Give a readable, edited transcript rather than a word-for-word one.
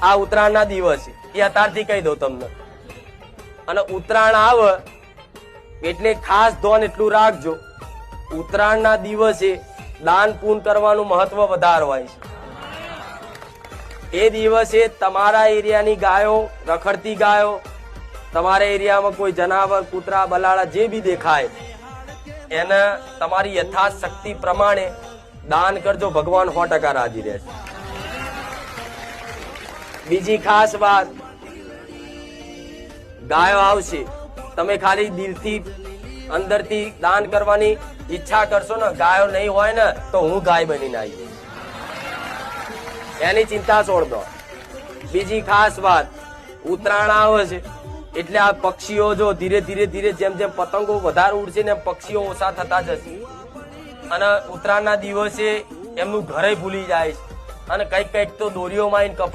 આ ઉત્તરાયણના દિવસે એ અત્યારથી કહી દઉં તમને. અને ઉત્તરાયણ આવે એટલે ખાસ ધોન એટલું રાખજો, ઉત્તરાયણના દિવસે દાન પૂન કરવાનું મહત્વ વધારે હોય છે. એ દિવસે તમારા એરિયાની ગાયો, રખડતી ગાયો, તમારા એરિયામાં કોઈ જનાવર, કૂતરા, બલાડા જે બી દેખાય એને તમારી યથાશક્તિ પ્રમાણે દાન કરજો. ભગવાન 100% રાજી રહેશે. બીજી ખાસ વાત, ગાયો આવશે, તમે ખાલી દિલથી અંદરથી દાન કરવાની ઈચ્છા કરશો ને, ગાયો નહીં હોય ને તો હું ગાય બનીને આવી જઈશ, એની ચિંતા છોડ દો. બીજી ખાસ વાત, ઉત્તરાયણ આવે છે એટલે આ પક્ષીઓ જો ધીરે ધીરે ધીરે જેમ જેમ પતંગો વધારે ઉડશે ને પક્ષીઓ ઓછા થતા જશે. અને ઉત્તરાયણના દિવસે એમનું ઘરે ભૂલી જાય છે અને કઈક કઈક તો દોરીઓમાં કપ